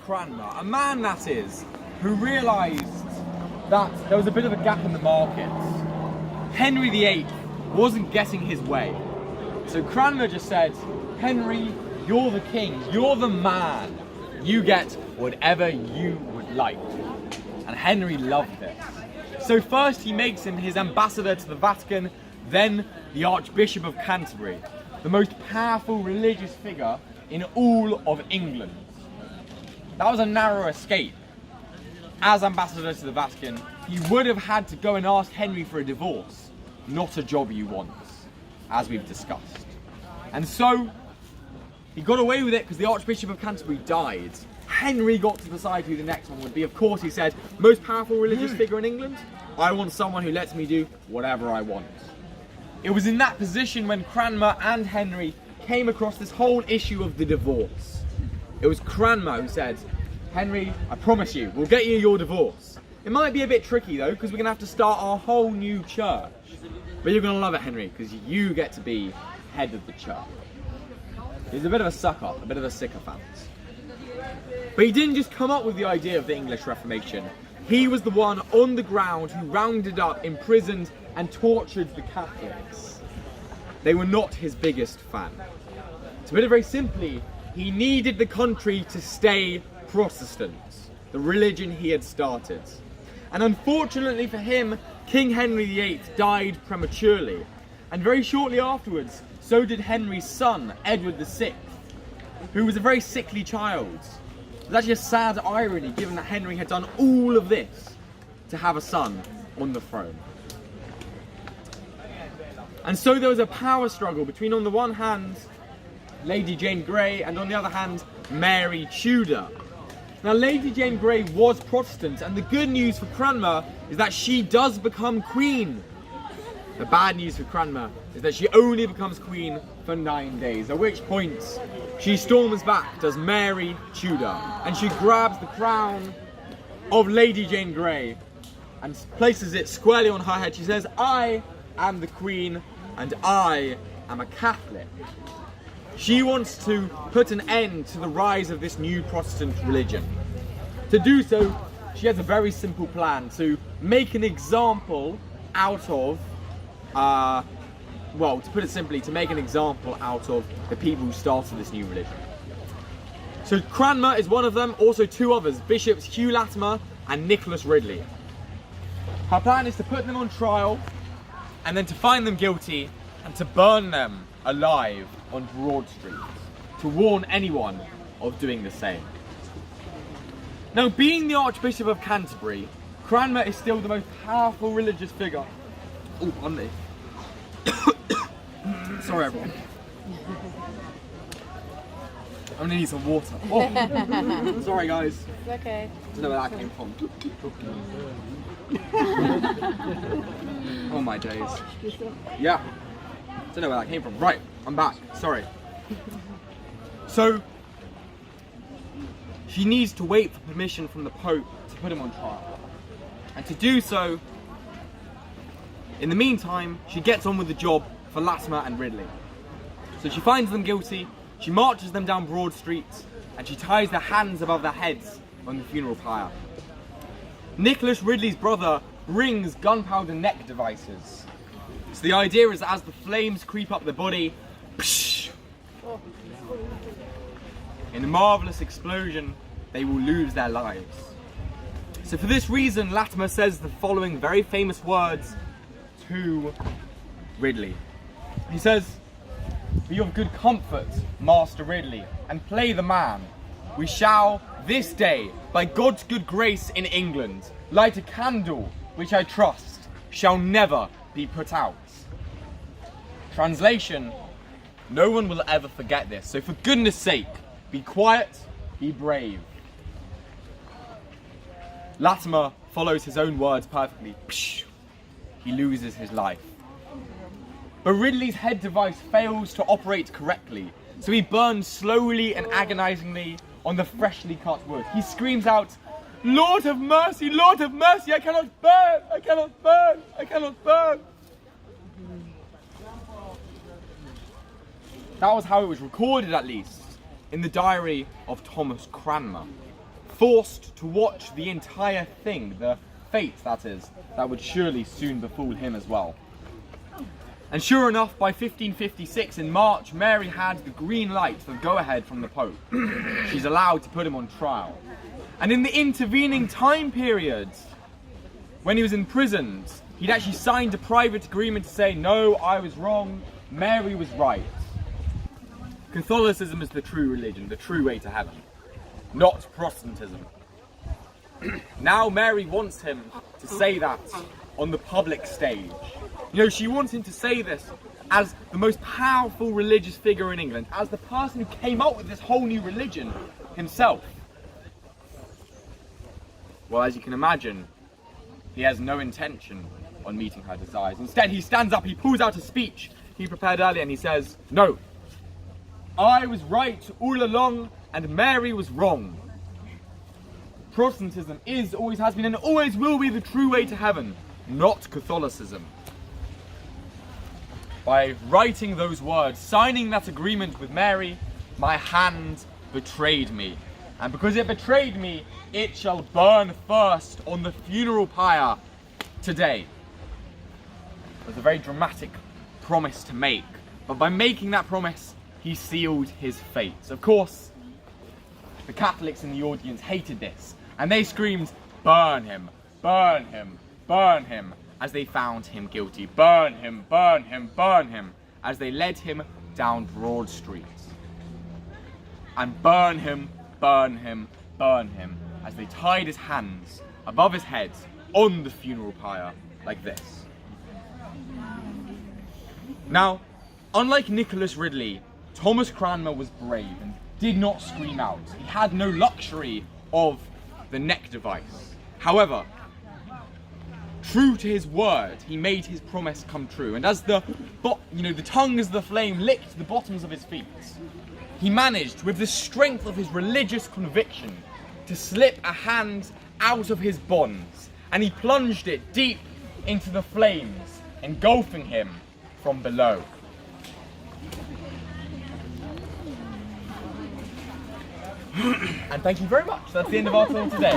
Cranmer, a man that is, who realised that there was a bit of a gap in the market. Henry VIII wasn't getting his way. So Cranmer just said, Henry, you're the king, you're the man. You get whatever you would like. And Henry loved this. So first he makes him his ambassador to the Vatican, then the Archbishop of Canterbury, the most powerful religious figure in all of England. That was a narrow escape. As ambassador to the Vatican, he would have had to go and ask Henry for a divorce, not a job you want, as we've discussed. And so, he got away with it because the Archbishop of Canterbury died. Henry got to decide who the next one would be. Of course, he said, most powerful religious figure in England? I want someone who lets me do whatever I want. It was in that position when Cranmer and Henry came across this whole issue of the divorce. It was Cranmer who said, Henry, I promise you, we'll get you your divorce. It might be a bit tricky though, because we're going to have to start our whole new church. But you're going to love it, Henry, because you get to be head of the church. He's a bit of a suck-up, a bit of a sycophant. But he didn't just come up with the idea of the English Reformation. He was the one on the ground who rounded up, imprisoned, and tortured the Catholics. They were not his biggest fan. To put it very simply, he needed the country to stay Protestant, the religion he had started. And unfortunately for him, King Henry VIII died prematurely. And very shortly afterwards, so did Henry's son, Edward VI, who was a very sickly child. It was actually a sad irony, given that Henry had done all of this to have a son on the throne. And so there was a power struggle between, on the one hand, Lady Jane Grey, and on the other hand, Mary Tudor. Now, Lady Jane Grey was Protestant, and the good news for Cranmer is that she does become queen. The bad news for Cranmer is that she only becomes queen for 9 days, at which point she storms back, does Mary Tudor, and she grabs the crown of Lady Jane Grey and places it squarely on her head. She says, I am the queen and I am a Catholic. She wants to put an end to the rise of this new Protestant religion. To do so, she has a very simple plan to make an example out of, well, to put it simply, to make an example out of the people who started this new religion. So Cranmer is one of them, also two others, Bishops Hugh Latimer and Nicholas Ridley. Her plan is to put them on trial and then to find them guilty and to burn them alive on Broad Street, to warn anyone of doing the same. Now, being the Archbishop of Canterbury, Cranmer is still the most powerful religious figure. Oh, pardon me. Sorry, everyone. I'm gonna need some water. Oh. Sorry, guys. It's okay. I don't know where that came from. Oh my days. Yeah. Don't know where that came from. Right, I'm back. Sorry. So, she needs to wait for permission from the Pope to put him on trial. And to do so, in the meantime, she gets on with the job for Latimer and Ridley. So she finds them guilty, she marches them down Broad Street, and she ties their hands above their heads on the funeral pyre. Nicholas Ridley's brother brings gunpowder neck devices. So the idea is that as the flames creep up the body, psh, in a marvellous explosion, they will lose their lives. So for this reason, Latimer says the following very famous words to Ridley. He says, "Be of good comfort, Master Ridley, and play the man. We shall, this day, by God's good grace in England, light a candle, which I trust shall never be put out." Translation, no one will ever forget this, so for goodness sake, be quiet, be brave. Latimer follows his own words perfectly. Psh, he loses his life. But Ridley's head device fails to operate correctly, so he burns slowly and agonizingly on the freshly cut wood. He screams out, Lord have mercy, I cannot burn, I cannot burn, I cannot burn." That was how it was recorded, at least, in the diary of Thomas Cranmer. forced to watch the entire thing, the fate, that is, that would surely soon befall him as well. And sure enough, by 1556 in March, Mary had the green light, the go-ahead from the Pope. She's allowed to put him on trial. And in the intervening time period, when he was imprisoned, he'd actually signed a private agreement to say, no, I was wrong, Mary was right. Catholicism is the true religion, the true way to heaven, not Protestantism. Now Mary wants him to say that on the public stage. You know, she wants him to say this as the most powerful religious figure in England, as the person who came up with this whole new religion himself. Well, as you can imagine, he has no intention on meeting her desires. Instead, he stands up, he pulls out a speech he prepared earlier, and he says, no, I was right all along, and Mary was wrong. Protestantism is, always has been, and always will be the true way to heaven, not Catholicism. By writing those words, signing that agreement with Mary, my hand betrayed me. And because it betrayed me, it shall burn first on the funeral pyre today. It was a very dramatic promise to make, but by making that promise, he sealed his fate. Of course, the Catholics in the audience hated this, and they screamed, burn him, burn him, burn him, as they found him guilty. Burn him, burn him, burn him, as they led him down Broad Street. And burn him, burn him, burn him, as they tied his hands above his head on the funeral pyre like this. Now, unlike Nicholas Ridley, Thomas Cranmer was brave and did not scream out. He had no luxury of the neck device. However, true to his word, he made his promise come true. And as the tongues of the flame licked the bottoms of his feet, he managed, with the strength of his religious conviction, to slip a hand out of his bonds, and he plunged it deep into the flames, engulfing him from below. And thank you very much. That's the end of our talk today.